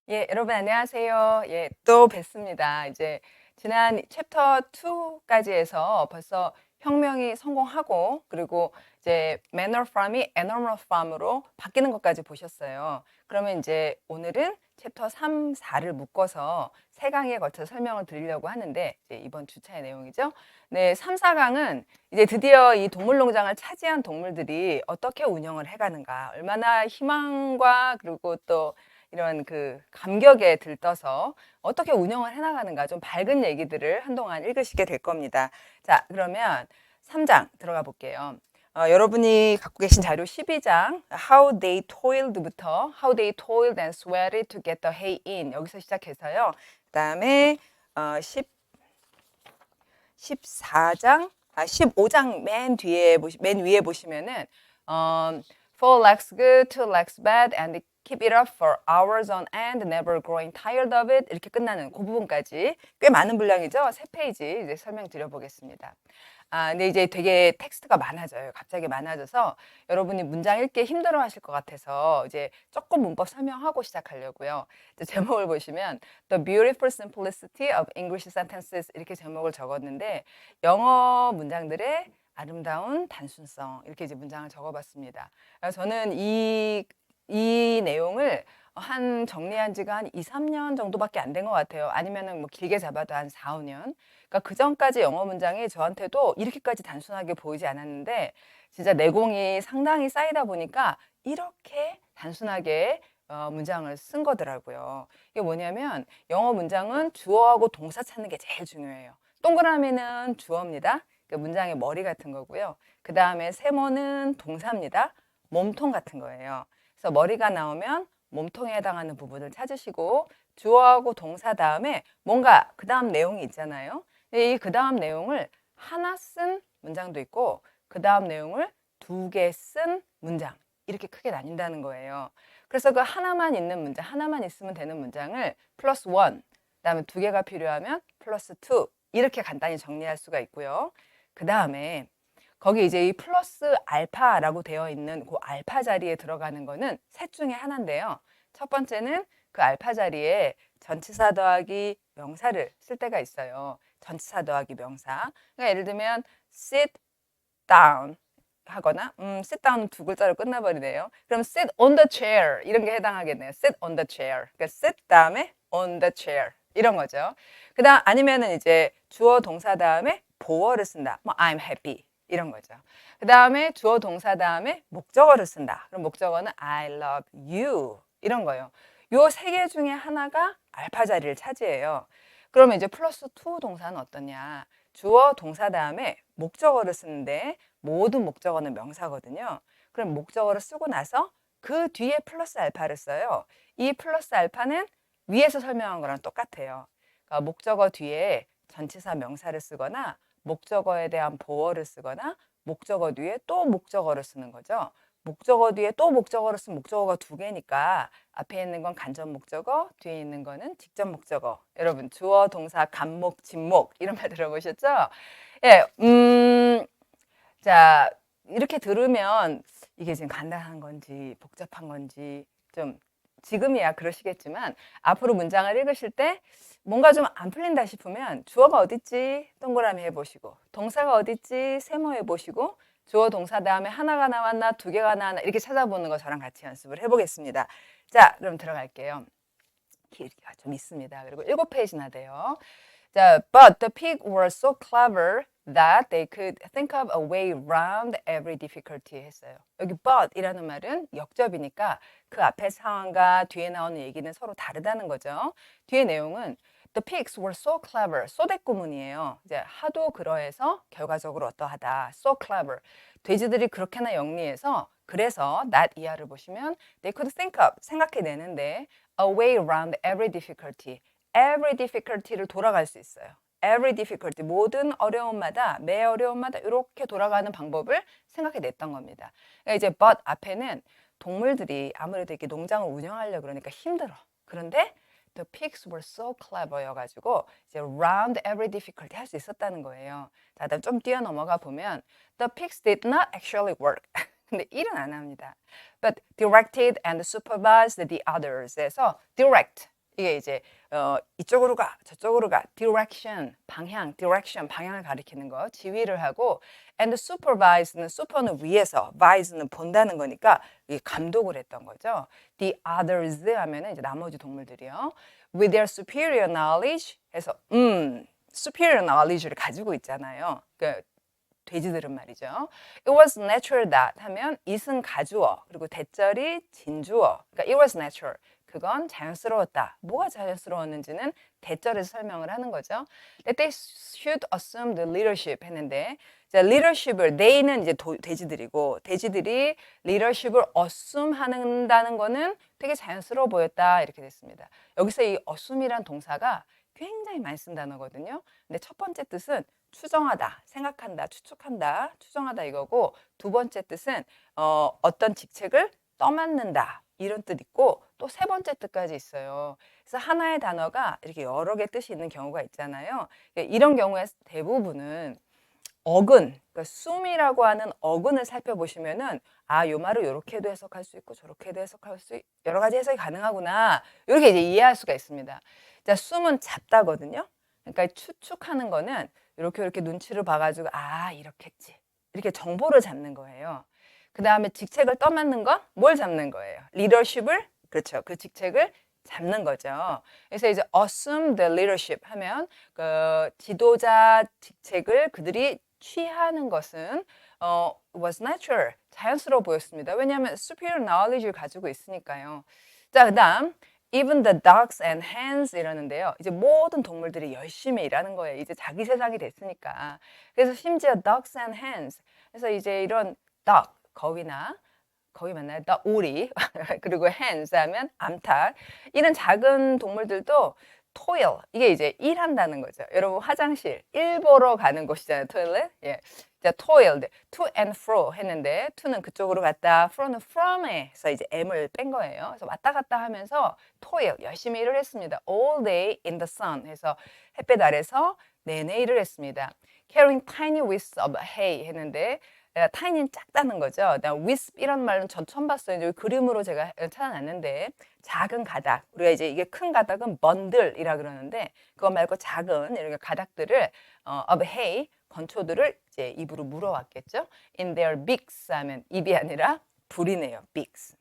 예, 여러분 안녕하세요. 예, 또 뵙습니다. 이제 지난 챕터 2까지 해서 벌써 혁명이 성공하고 그리고 이제 manner from이 anomal from으로 바뀌는 것까지 보셨어요. 그러면 이제 오늘은 챕터 3, 4를 묶어서 세 강에 걸쳐 설명을 드리려고 하는데 이제 이번 주차의 내용이죠. 네, 3, 4강은 이제 드디어 이 동물농장을 차지한 동물들이 어떻게 운영을 해가는가, 얼마나 희망과 그리고 또 이런 그 감격에 들떠서 어떻게 운영을 해나가는가 좀 밝은 얘기들을 한동안 읽으시게 될 겁니다. 자, 그러면 3장 들어가 볼게요. 여러분이 갖고 계신 자료 12장 How they toiled부터 How they toiled and sweated to get the hay in 여기서 시작해서요. 그 다음에 14장, 15장 맨 위에 보시면은 four legs good, two legs bad, and keep it up for hours on end, never growing tired of it 이렇게 끝나는 그 부분까지 꽤 많은 분량이죠. 3페이지 이제 설명드려 보겠습니다. 근데 이제 되게 텍스트가 많아져요. 갑자기 많아져서 여러분이 문장 읽기 힘들어 하실 것 같아서 이제 조금 문법 설명하고 시작하려고요. 이제 제목을 보시면 The Beautiful Simplicity of English Sentences 이렇게 제목을 적었는데 영어 문장들의 아름다운 단순성 이렇게 이제 문장을 적어봤습니다. 저는 이 내용을 정리한 지가 한 2, 3년 정도밖에 안 된 것 같아요. 아니면은 뭐 길게 잡아도 한 4, 5년. 그러니까 그 전까지 영어 문장이 저한테도 이렇게까지 단순하게 보이지 않았는데 진짜 내공이 상당히 쌓이다 보니까 이렇게 단순하게 문장을 쓴 거더라고요. 이게 뭐냐면 영어 문장은 주어하고 동사 찾는 게 제일 중요해요. 동그라미는 주어입니다. 그 문장의 머리 같은 거고요. 그 다음에 세모는 동사입니다. 몸통 같은 거예요. 그래서 머리가 나오면 몸통에 해당하는 부분을 찾으시고 주어하고 동사 다음에 뭔가 그 다음 내용이 있잖아요. 이 그 다음 내용을 하나 쓴 문장도 있고 그 다음 내용을 2개 쓴 문장 이렇게 크게 나뉜다는 거예요. 그래서 그 하나만 있는 문장, 하나만 있으면 되는 문장을 플러스 1, 그다음에 2개가 필요하면 플러스 2 이렇게 간단히 정리할 수가 있고요. 그 다음에 거기 이제 이 플러스 알파라고 되어 있는 그 알파 자리에 들어가는 거는 셋 중에 하나인데요. 첫 번째는 그 알파 자리에 전치사 더하기 명사를 쓸 때가 있어요. 전치사 더하기 명사. 그러니까 예를 들면 sit down 하거나 sit down 두 글자로 끝나버리네요. 그럼 sit on the chair 이런 게 해당하겠네요. sit on the chair. 그러니까 sit 다음에 on the chair 이런 거죠. 그다음 아니면은 이제 주어 동사 다음에 보어를 쓴다. 뭐 I'm happy 이런 거죠. 그 다음에 주어 동사 다음에 목적어를 쓴다. 그럼 목적어는 I love you 이런 거예요. 요 세 개 중에 하나가 알파 자리를 차지해요. 그러면 이제 플러스 2 동사는 어떠냐? 주어 동사 다음에 목적어를 쓰는데 모든 목적어는 명사거든요. 그럼 목적어를 쓰고 나서 그 뒤에 플러스 알파를 써요. 이 플러스 알파는 위에서 설명한 거랑 똑같아요. 그러니까 목적어 뒤에 전치사 명사를 쓰거나 목적어에 대한 보어를 쓰거나 목적어 뒤에 또 목적어를 쓰는 거죠. 목적어 뒤에 또 목적어를 쓰면 목적어가 2개니까 앞에 있는 건 간접 목적어, 뒤에 있는 거는 직접 목적어. 여러분 주어, 동사, 간목, 진목 이런 말 들어보셨죠? 예, 자 이렇게 들으면 이게 지금 간단한 건지 복잡한 건지 좀 지금이야 그러시겠지만 앞으로 문장을 읽으실 때 뭔가 좀 안 풀린다 싶으면 주어가 어딨지 동그라미 해보시고 동사가 어딨지 세모 해보시고 주어 동사 다음에 하나가 나왔나 2개가 나왔나 이렇게 찾아보는 거 저랑 같이 연습을 해보겠습니다. 자 그럼 들어갈게요. 길이가 좀 있습니다. 그리고 7페이지나 돼요. 자, but the pig were so clever that they could think of a way round every difficulty 했어요. 여기 but 이라는 말은 역접이니까 그 앞에 상황과 뒤에 나오는 얘기는 서로 다르다는 거죠. 뒤에 내용은 The pigs were so clever. 소댓 구문이에요. 이제 하도 그러해서 결과적으로 어떠하다. So clever. 돼지들이 그렇게나 영리해서 그래서 that 이하를 보시면 they could think of 생각해내는데 a way around every difficulty. every difficulty를 돌아갈 수 있어요. every difficulty 모든 어려움마다 매 어려움마다 이렇게 돌아가는 방법을 생각해냈던 겁니다. 그러니까 이제 but 앞에는 동물들이 아무래도 이렇게 농장을 운영하려고 그러니까 힘들어. 그런데 the pigs were so clever 여가지고 이제 round every difficulty 할 수 있었다는 거예요. 자, 다음 좀 뛰어 넘어가 보면 the pigs did not actually work. 근데 일은 안 합니다. But directed and supervised the others. 에서 direct 이게 이제 이쪽으로 가, 저쪽으로 가, direction, 방향, direction, 방향을 가리키는 거, 지휘를 하고, and supervise는 super는 위에서, vise는 본다는 거니까 이게 감독을 했던 거죠. The others 하면은 이제 나머지 동물들이요. With their superior knowledge 해서 superior knowledge를 가지고 있잖아요. 그 돼지들은 말이죠. It was natural that 하면 it은 가주어 그리고 대절이 진주어. 그러니까 it was natural. 그건 자연스러웠다. 뭐가 자연스러웠는지는 대절에서 설명을 하는 거죠. That they should assume the leadership 했는데 자, leadership을 they는 이제 돼지들이고 돼지들이 leadership을 assume 한다는 거는 되게 자연스러워 보였다 이렇게 됐습니다. 여기서 이 assume이란 동사가 굉장히 많이 쓴 단어거든요. 근데 첫 번째 뜻은 추정하다, 생각한다, 추측한다, 추정하다 이거고 두 번째 뜻은 어떤 직책을 떠맡는다 이런 뜻 있고 또 세 번째 뜻까지 있어요. 그래서 하나의 단어가 이렇게 여러 개 뜻이 있는 경우가 있잖아요. 이런 경우에 대부분은 어근, 그러니까 숨이라고 하는 어근을 살펴보시면은 요 말을 이렇게도 해석할 수 있고 저렇게도 해석할 수 여러 가지 해석이 가능하구나 이렇게 이제 이해할 수가 있습니다. 자, 숨은 잡다거든요. 그러니까 추측하는 거는 이렇게 눈치를 봐가지고 이렇겠지 이렇게 정보를 잡는 거예요. 그 다음에 직책을 떠맡는 건 뭘 잡는 거예요? 리더십을 그렇죠. 그 직책을 잡는 거죠. 그래서 이제 assume the leadership 하면 그 지도자 직책을 그들이 취하는 것은 was natural 자연스러워 보였습니다. 왜냐하면 superior knowledge를 가지고 있으니까요. 자, 그다음 even the dogs and hens 이러는데요. 이제 모든 동물들이 열심히 일하는 거예요. 이제 자기 세상이 됐으니까. 그래서 심지어 dogs and hens. 그래서 이제 이런 dog 거위 맞나요? 오리 그리고 hens 하면 암탉 이런 작은 동물들도 toil 이게 이제 일한다는 거죠. 여러분 화장실 일 보러 가는 곳이잖아요. toilet. 예. 자, toiled to and fro 했는데 to는 그쪽으로 갔다, fro는 from에서 이제 m을 뺀 거예요. 그래서 왔다 갔다 하면서 toil 열심히 일을 했습니다. all day in the sun 해서 햇볕 아래서 내내 일을 했습니다. carrying tiny wisps of hay 했는데 타이니는 작다는 거죠. wisp 이런 말은 전 처음 봤어요. 여기 그림으로 제가 찾아놨는데 작은 가닥. 우리가 이제 이게 큰 가닥은 번들이라 그러는데 그거 말고 작은 이렇게 가닥들을 of hay 건초들을 이제 입으로 물어왔겠죠. In their beaks 하면 입이 아니라 불이네요. beaks.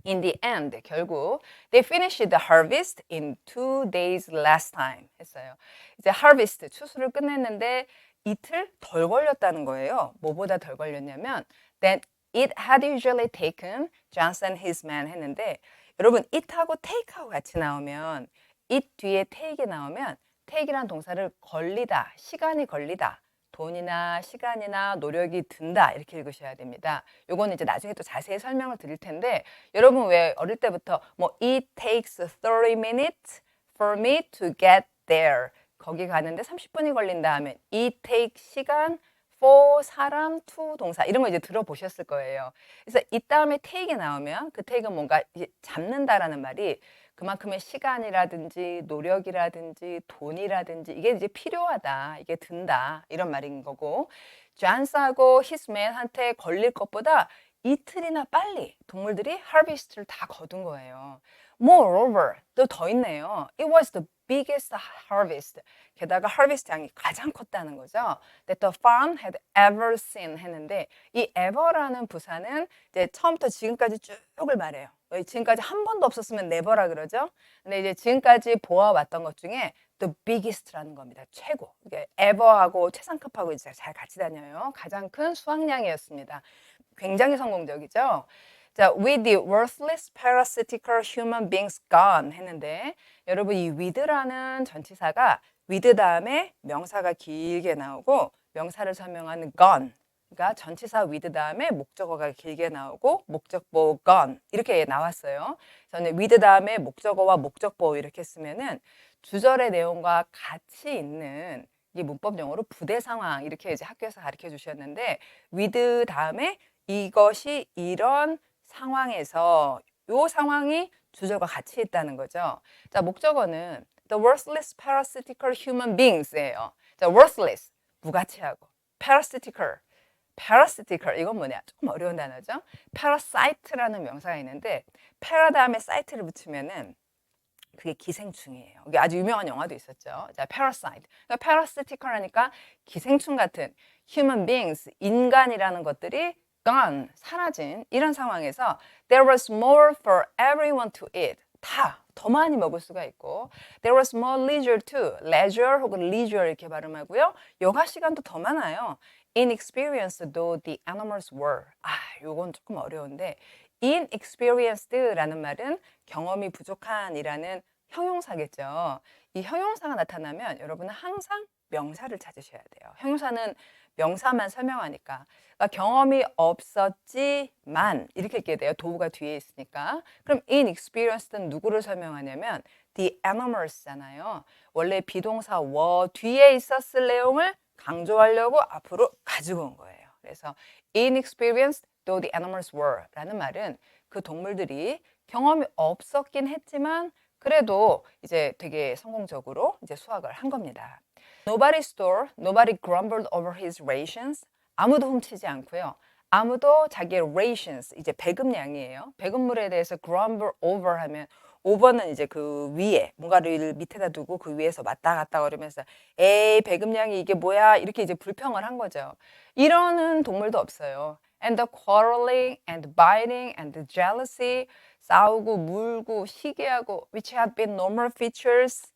In the end, 결국 they finished the harvest in 2 days last time 했어요. 이제 harvest 추수를 끝냈는데 이틀 덜 걸렸다는 거예요. 뭐보다 덜 걸렸냐면 then it had usually taken Johnson his man 했는데 여러분 it하고 take하고 같이 나오면 it 뒤에 take이 나오면 take이란 동사를 걸리다, 시간이 걸리다. 돈이나 시간이나 노력이 든다 이렇게 읽으셔야 됩니다. 요거는 이제 나중에 또 자세히 설명을 드릴 텐데 여러분 왜 어릴 때부터 뭐 it takes 30 minutes for me to get there 거기 가는데 30분이 걸린다 하면 it take 시간 for 사람 to 동사 이런 거 이제 들어보셨을 거예요. 그래서 이 다음에 take이 나오면 그 take은 뭔가 잡는다라는 말이 그만큼의 시간이라든지 노력이라든지 돈이라든지 이게 이제 필요하다, 이게 든다 이런 말인 거고 존스하고 히스맨한테 걸릴 것보다 이틀이나 빨리 동물들이 harvest를 다 거둔 거예요. Moreover, 또 더 있네요. It was the biggest harvest. 게다가 harvest 양이 가장 컸다는 거죠. That the farm had ever seen 했는데 이 ever라는 부사는 이제 처음부터 지금까지 쭉을 말해요. 지금까지 한 번도 없었으면 never라 그러죠. 근데 이제 지금까지 보아왔던 것 중에 the biggest라는 겁니다. 최고. 이게 ever하고 최상급하고 이제 잘 같이 다녀요. 가장 큰 수확량이었습니다. 굉장히 성공적이죠. 자, with the worthless parasitical human beings gone 했는데 여러분 이 with라는 전치사가 with 다음에 명사가 길게 나오고 명사를 설명하는 gone 그러니까 전치사 with 다음에 목적어가 길게 나오고 목적보 gone 이렇게 나왔어요. 저는 with 다음에 목적어와 목적보 이렇게 쓰면은 주절의 내용과 같이 있는 이 문법 용어로 부대 상황 이렇게 이제 학교에서 가르쳐 주셨는데 with 다음에 이것이 이런 상황에서 이 상황이 주절과 같이 있다는 거죠. 자, 목적어는 the worthless parasitical human beings,예요. 자, worthless 무가치하고 parasitical 이건 뭐냐? 조금 어려운 단어죠. parasite라는 명사가 있는데 para 다음에 site를 붙이면은 그게 기생충이에요. 이게 아주 유명한 영화도 있었죠. 자, parasite. 그러니까 parasitical하니까 기생충 같은 human beings, 인간이라는 것들이 gone, 사라진 이런 상황에서 there was more for everyone to eat. 더 많이 먹을 수가 있고 there was more leisure too. leisure 혹은 leisure 이렇게 발음하고요. 여가 시간도 더 많아요. inexperienced though the animals were. 요건 조금 어려운데 inexperienced라는 말은 경험이 부족한이라는 형용사겠죠. 이 형용사가 나타나면 여러분은 항상 명사를 찾으셔야 돼요. 형용사는 명사만 설명하니까. 그러니까 경험이 없었지만 이렇게 읽게 돼요. 도구가 뒤에 있으니까. 그럼 inexperienced는 누구를 설명하냐면 the animals잖아요. 원래 비동사 were 뒤에 있었을 내용을 강조하려고 앞으로 가지고 온 거예요. 그래서 inexperienced though the animals were 라는 말은 그 동물들이 경험이 없었긴 했지만 그래도 이제 되게 성공적으로 이제 수확을 한 겁니다. Nobody stole, nobody grumbled over his rations. 아무도 훔치지 않고요. 아무도 자기의 rations, 이제 배급량이에요. 배급물에 대해서 grumble over 하면 over는 이제 그 위에 뭔가를 밑에다 두고 그 위에서 왔다 갔다 거리면서 에이 배급량이 이게 뭐야 이렇게 이제 불평을 한 거죠. 이러는 동물도 없어요. And the quarreling and biting and the jealousy 싸우고 물고 시기하고 which had been normal features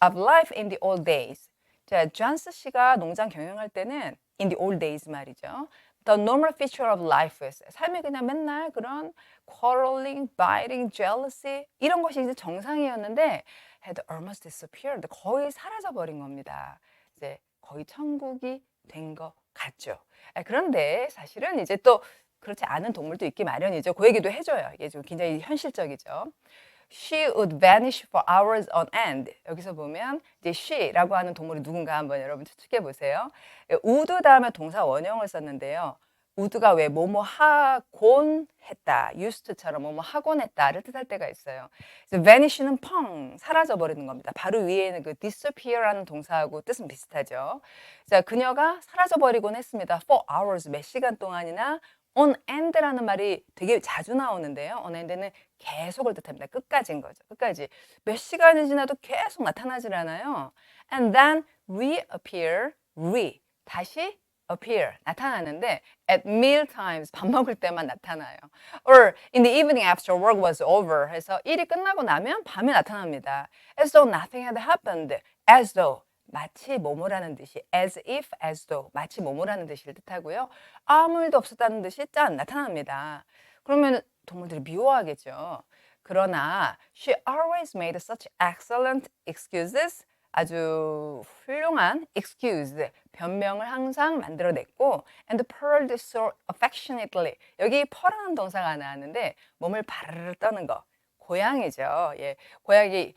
of life in the old days. 자, 존스 씨가 농장 경영할 때는 in the old days 말이죠. The normal feature of life였어요. 삶이 그냥 맨날 그런 quarreling, biting, jealousy 이런 것이 이제 정상이었는데 had almost disappeared. 거의 사라져 버린 겁니다. 이제 거의 천국이 된 것 같죠. 그런데 사실은 이제 또 그렇지 않은 동물도 있기 마련이죠. 그 얘기도 해줘요. 이게 좀 굉장히 현실적이죠. She would vanish for hours on end. 여기서 보면 이제 she라고 하는 동물이 누군가 한번 여러분 추측해 보세요. would 다음에 동사 원형을 썼는데요. would가 왜 뭐뭐 하곤 했다, used to처럼 뭐뭐 하곤 했다를 뜻할 때가 있어요. 그래서 vanish는 펑 사라져 버리는 겁니다. 바로 위에는 그 disappear라는 동사하고 뜻은 비슷하죠. 자, 그녀가 사라져 버리곤 했습니다. for hours 몇 시간 동안이나 on end라는 말이 되게 자주 나오는데요. on end는 계속을 뜻합니다. 끝까지인 거죠. 끝까지. 몇 시간이 지나도 계속 나타나질 않아요. And then reappear, 다시 appear, 나타나는데 at meal times, 밥 먹을 때만 나타나요. Or in the evening after work was over 해서 일이 끝나고 나면 밤에 나타납니다. As though nothing had happened. As though. 마치 뭐뭐라는 듯이 as if, as though 마치 뭐뭐라는 듯이를 뜻하고요. 아무 일도 없었다는 듯이 짠 나타납니다. 그러면 동물들이 미워하겠죠. 그러나 she always made such excellent excuses. 아주 훌륭한 excuse, 변명을 항상 만들어냈고 and purred so affectionately. 여기 pur라는 동사가 나왔는데 몸을 바르르 떠는 거. 고양이죠. 예, 고양이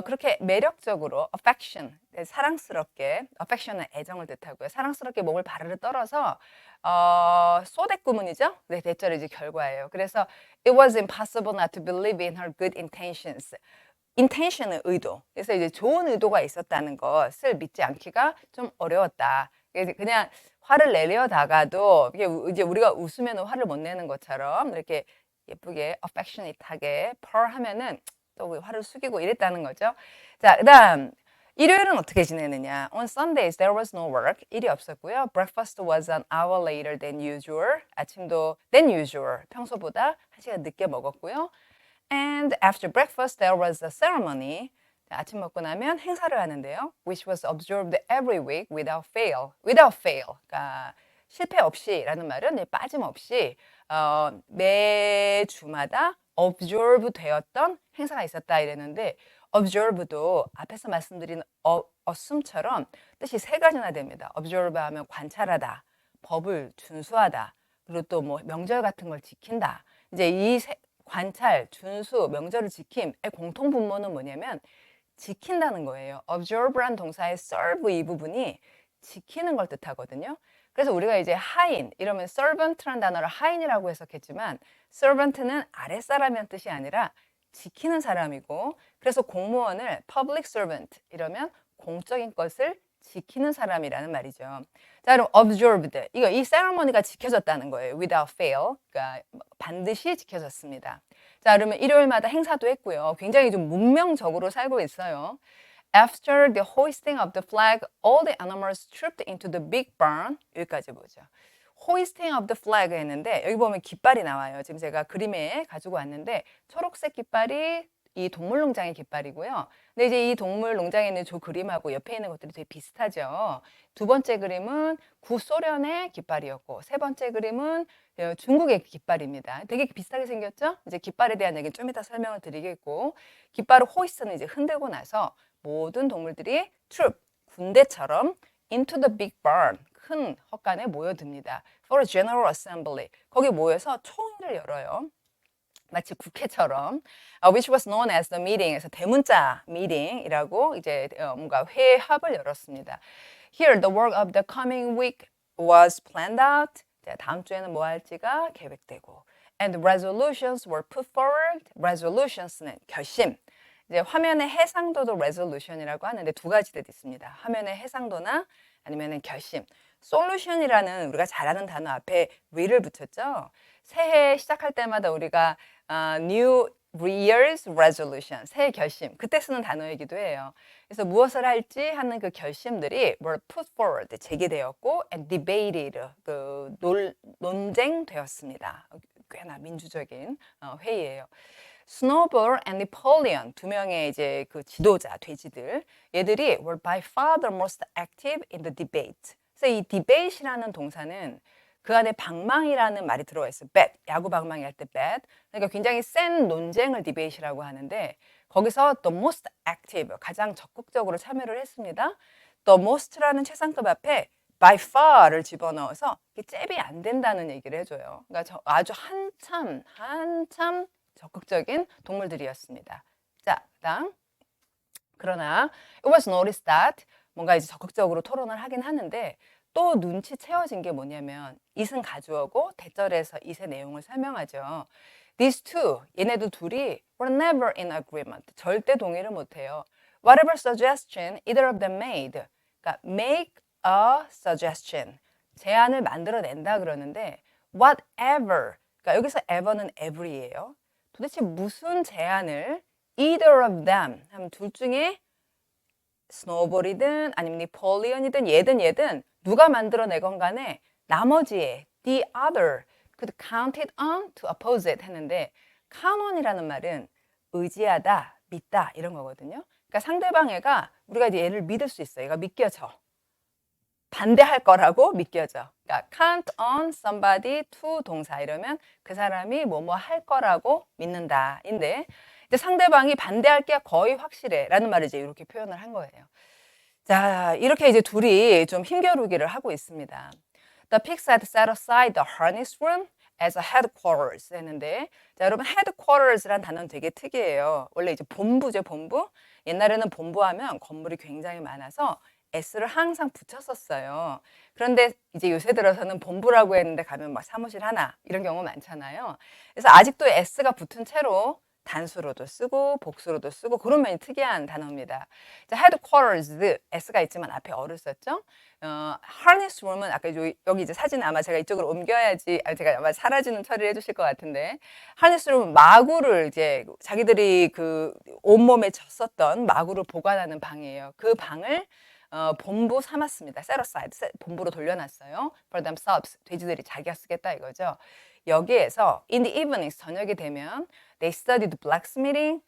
그렇게 매력적으로 affection, 사랑스럽게 affection은 애정을 뜻하고요. 사랑스럽게 몸을 바르르 떨어서 소대꾸문이죠. 네, 대절의 이제 결과예요. 그래서 it was impossible not to believe in her good intentions. intention은 의도. 그래서 이제 좋은 의도가 있었다는 것을 믿지 않기가 좀 어려웠다. 그냥 화를 내려다가도 이제 우리가 웃으면 화를 못 내는 것처럼 이렇게 예쁘게 affectionate하게 purr 하면은 또 화를 숙이고 이랬다는 거죠. 자, 그다음 일요일은 어떻게 지내느냐? On Sundays there was no work. 일이 없었고요. Breakfast was an hour later than usual. 아침도 than usual. 평소보다 1시간 늦게 먹었고요. And after breakfast there was a ceremony. 자, 아침 먹고 나면 행사를 하는데요. Which was observed every week without fail. Without fail. 그러니까 실패 없이라는 말은 빠짐없이 매주마다 observe 되었던 행사가 있었다 이랬는데 observe도 앞에서 말씀드린 assume처럼 뜻이 세 가지나 됩니다. observe 하면 관찰하다, 법을 준수하다, 그리고 또 뭐 명절 같은 걸 지킨다. 이제 이 관찰, 준수, 명절을 지킴의 공통 분모는 뭐냐면 지킨다는 거예요. observe란 동사의 serve 이 부분이 지키는 걸 뜻하거든요. 그래서 우리가 이제 하인 이러면 servant란 단어를 하인이라고 해석했지만 servant는 아랫사람이란 뜻이 아니라 지키는 사람이고 그래서 공무원을 public servant 이러면 공적인 것을 지키는 사람이라는 말이죠. 자, 그럼 observed. 이 세레머니가 지켜졌다는 거예요. without fail. 그러니까 반드시 지켜졌습니다. 자, 그러면 일요일마다 행사도 했고요. 굉장히 좀 문명적으로 살고 있어요. After the hoisting of the flag, all the animals trooped into the big barn. 여기까지 보죠. hoisting of the flag 했는데 여기 보면 깃발이 나와요. 지금 제가 그림에 가지고 왔는데 초록색 깃발이 이 동물농장의 깃발이고요. 근데 이제 이 동물농장에 있는 저 그림하고 옆에 있는 것들이 되게 비슷하죠. 두 번째 그림은 구소련의 깃발이었고 세 번째 그림은 중국의 깃발입니다. 되게 비슷하게 생겼죠? 이제 깃발에 대한 얘기는 좀 이따 설명을 드리겠고 깃발을 호이스는 이제 흔들고 나서 모든 동물들이 troop, 군대처럼 into the big barn, 큰 헛간에 모여듭니다. For a general assembly. 거기 모여서 총회를 열어요. 마치 국회처럼, which was known as the meeting에서 대문자 meeting이라고 이제 뭔가 회합을 열었습니다. Here, the work of the coming week was planned out. 자, 다음 주에는 뭐 할지가 계획되고, and resolutions were put forward. resolutions는 결심. 이제 화면의 해상도도 resolution이라고 하는데 두 가지들이 있습니다. 화면의 해상도나 아니면은 결심. solution이라는 우리가 잘 아는 단어 앞에 re를 붙였죠. 새해 시작할 때마다 우리가 New Year's Resolution, 새해 결심, 그때 쓰는 단어이기도 해요. 그래서 무엇을 할지 하는 그 결심들이 were put forward, 제기되었고 and debated, 논쟁되었습니다. 꽤나 민주적인 회의예요. Snowball and Napoleon, 두 명의 이제 그 지도자, 돼지들, 얘들이 were by far the most active in the debate. 그래서 이 debate이라는 동사는 그 안에 방망이라는 말이 들어가 있어요. bet, 야구 방망이 할 때 bet. 그러니까 굉장히 센 논쟁을 디베이트라고 하는데 거기서 the most active, 가장 적극적으로 참여를 했습니다. the most라는 최상급 앞에 by far를 집어넣어서 잽이 안 된다는 얘기를 해줘요. 그러니까 아주 한참 적극적인 동물들이었습니다. 자, 그다음. 그러나 it was noticed that 뭔가 이제 적극적으로 토론을 하긴 하는데 또 눈치 채워진 게 뭐냐면 it은 가주어고 대절에서 it의 내용을 설명하죠. These two, 얘네들 둘이 were never in agreement. 절대 동의를 못해요. Whatever suggestion either of them made. 그러니까 make a suggestion. 제안을 만들어낸다 그러는데 whatever. 그러니까 여기서 ever는 every예요. 도대체 무슨 제안을 either of them 하면 둘 중에 스노우볼이든 아니면 니폴리언이든 얘든 누가 만들어내건 간에 나머지에 the other could count it on to oppose it 했는데 count on이라는 말은 의지하다, 믿다 이런 거거든요. 그러니까 상대방애가 우리가 이제 얘를 믿을 수 있어요. 얘가 믿겨져. 반대할 거라고 믿겨져. 그러니까 count on somebody to 동사 이러면 그 사람이 뭐뭐 할 거라고 믿는다인데 이제 상대방이 반대할 게 거의 확실해 라는 말을 이제 이렇게 표현을 한 거예요. 자, 이렇게 이제 둘이 좀 힘겨루기를 하고 있습니다. The pigs had set aside the harness room as a headquarters 했는데 자, 여러분 headquarters라는 단어는 되게 특이해요. 원래 이제 본부죠, 본부. 옛날에는 본부하면 건물이 굉장히 많아서 S를 항상 붙였었어요. 그런데 이제 요새 들어서는 본부라고 했는데 가면 막 사무실 하나 이런 경우 많잖아요. 그래서 아직도 S가 붙은 채로 단수로도 쓰고 복수로도 쓰고 그런 면이 특이한 단어입니다. 자, headquarters, S가 있지만 앞에 어를 썼죠. harness room은 아까 여기 이제 사진 아마 제가 이쪽으로 옮겨야지 제가 아마 사라지는 처리를 해주실 것 같은데 harness room은 마구를 이제 자기들이 그 온몸에 졌었던 마구를 보관하는 방이에요. 그 방을 본부 삼았습니다. set aside, 본부로 돌려놨어요. for themselves, 돼지들이 자기가 쓰겠다 이거죠. 여기에서 in the evenings, 저녁이 되면 they studied blacksmithing.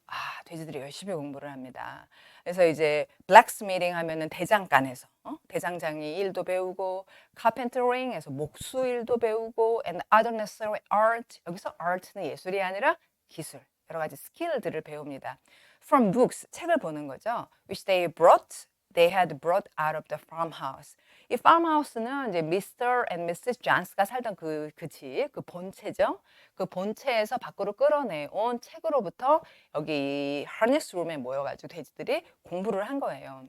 돼지들이 열심히 공부를 합니다. 그래서 이제 blacksmithing 하면은 대장간에서 대장장이 일도 배우고 carpentering에서 목수 일도 배우고 and other necessary art. 여기서 art는 예술이 아니라 기술, 여러 가지 스킬들을 배웁니다. From books, 책을 보는 거죠. which they had brought out of the farmhouse. 이 farmhouse는 이제 Mr. and Mrs. Johns가 살던 그 집, 그 본체죠. 그 본체에서 밖으로 끌어내온 책으로부터 여기 harness room에 모여가지고 돼지들이 공부를 한 거예요.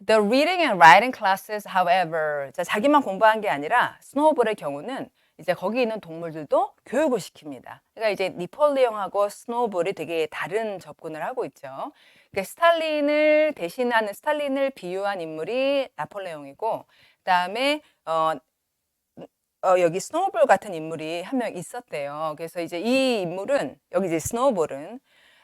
The reading and writing classes, however, 자기만 공부한 게 아니라 스노우볼의 경우는 이제 거기 있는 동물들도 교육을 시킵니다. 그러니까 이제 니폴리옹하고 스노우볼이 되게 다른 접근을 하고 있죠. 그러니까 스탈린을 대신하는 스탈린을 비유한 인물이 나폴레옹이고 그다음에 여기 스노우볼 같은 인물이 한 명 있었대요. 그래서 이제 이 인물은 여기 이제 스노우볼은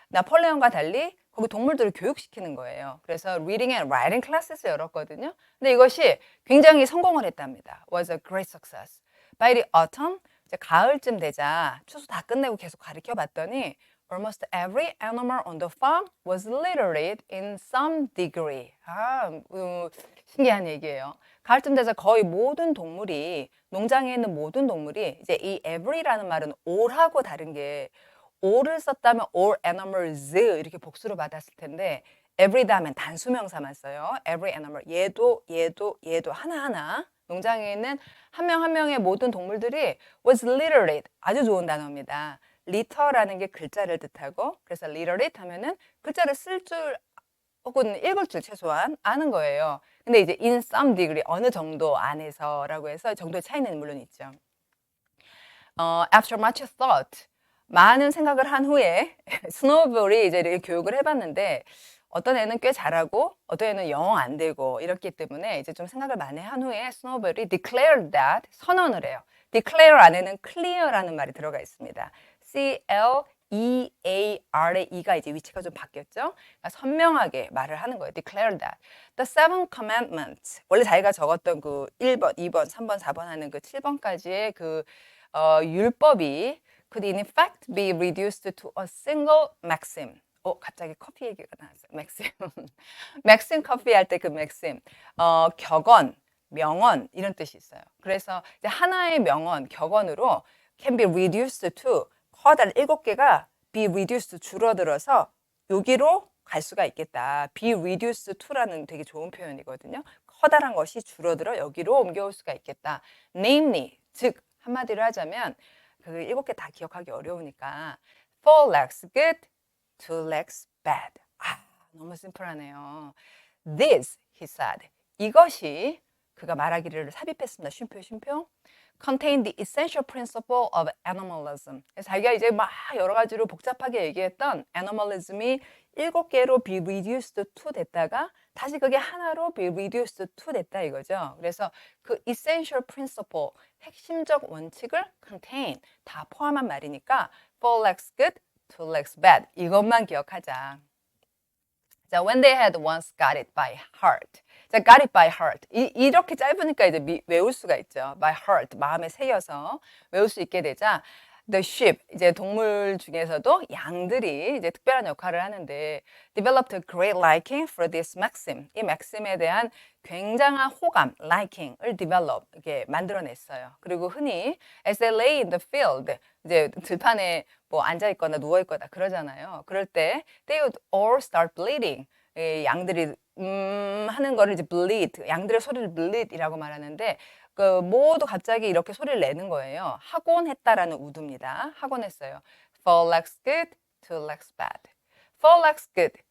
나폴레옹과 달리 거기 동물들을 교육시키는 거예요. 그래서 reading and writing classes 열었거든요. 근데 이것이 굉장히 성공을 했답니다. Was a great success. By the autumn, 이제 가을쯤 되자 추수 다 끝내고 계속 가르쳐 봤더니 almost every animal on the farm was literate in some degree. 신기한 얘기예요. 가을쯤 되자 거의 모든 동물이 농장에 있는 모든 동물이 이제 이 every라는 말은 all하고 다른 게 all을 썼다면 all animals 이렇게 복수로 받았을 텐데 every다 하면 단수명사만 써요. every animal 얘도 하나하나 농장에 있는 한 명 한 명의 모든 동물들이 was literate 아주 좋은 단어입니다. litter라는 게 글자를 뜻하고 그래서 literate 하면은 글자를 쓸 줄 혹은 읽을 줄 최소한 아는 거예요. 근데 이제 in some degree 어느 정도 안에서라고 해서 정도의 차이는 물론 있죠. After much thought 많은 생각을 한 후에 스노우볼이 이제 이렇게 교육을 해봤는데 어떤 애는 꽤 잘하고 어떤 애는 영 안 되고 이렇기 때문에 이제 좀 생각을 많이 한 후에 스노우볼이 declared that 선언을 해요. declare 안에는 clear라는 말이 들어가 있습니다. C-L-E-A-R의 E가 이제 위치가 좀 바뀌었죠. 그러니까 선명하게 말을 하는 거예요. declare that. The seven commandments. 원래 자기가 적었던 그 1번, 2번, 3번, 4번 하는 그 7번까지의 그 율법이 could in effect be reduced to a single maxim. 갑자기 커피 얘기가 나왔어요. maxim. maxim 커피 할 때 그 maxim. 격언, 명언 이런 뜻이 있어요. 그래서 이제 하나의 명언, 격언으로 can be reduced to 커다란 7개가 be reduced 줄어들어서 여기로 갈 수가 있겠다. be reduced to라는 되게 좋은 표현이거든요. 커다란 것이 줄어들어 여기로 옮겨올 수가 있겠다. namely, 즉 한마디로 하자면 그 7개 다 기억하기 어려우니까 four legs good, two legs bad. 너무 심플하네요. This, he said. 이것이 그가 말하기를 삽입했습니다. 쉼표. Contain the essential principle of animalism. 자기가 이제 막 여러 가지로 복잡하게 얘기했던 animalism이 7개로 be reduced to 됐다가 다시 그게 하나로 be reduced to 됐다 이거죠. 그래서 그 essential principle, 핵심적 원칙을 contain, 다 포함한 말이니까 four legs good, two legs bad. 이것만 기억하자. 자, when they had once got it by heart. 자, got it by heart. 이렇게 짧으니까 이제 외울 수가 있죠. by heart. 마음에 새겨서 외울 수 있게 되자. The sheep. 이제 동물 중에서도 양들이 이제 특별한 역할을 하는데 developed a great liking for this maxim. 이 maxim에 대한 굉장한 호감, liking을 develop, 이렇게 만들어냈어요. 그리고 흔히 as they lay in the field. 이제 들판에 뭐 앉아 있거나 누워 있거나 그러잖아요. 그럴 때 they would all start bleating. 양들이 하는 거를 이제 bleat, 양들의 소리를 bleat이라고 말하는데 그 모두 갑자기 이렇게 소리를 내는 거예요. 하곤 했다라는 우두입니다. 하곤 했어요. Four legs good, two legs bad. Four legs good,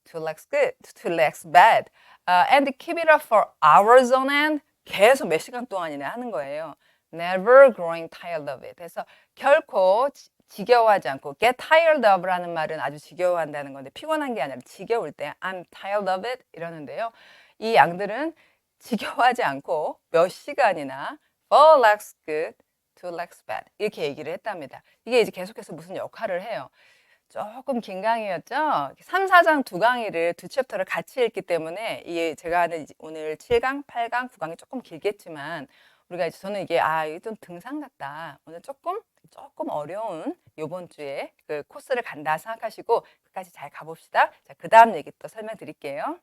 two legs good, two legs bad. And keep it up for hours on end. 계속 몇 시간 동안이나 하는 거예요. Never growing tired of it. 그래서 결코 지겨워하지 않고 get tired of라는 말은 아주 지겨워한다는 건데 피곤한 게 아니라 지겨울 때 I'm tired of it 이러는데요. 이 양들은 지겨워하지 않고 몇 시간이나 four legs good, two legs bad 이렇게 얘기를 했답니다. 이게 이제 계속해서 무슨 역할을 해요. 조금 긴 강의였죠. 3, 4장 두 강의를 두 챕터를 같이 읽기 때문에 이게 제가 하는 오늘 7강, 8강, 9강이 조금 길겠지만 우리가 이제 저는 이게 이게 좀 등산 같다. 오늘 조금 어려운 요번 주에 그 코스를 간다 생각하시고 끝까지 잘 가봅시다. 자, 그 다음 얘기 또 설명드릴게요.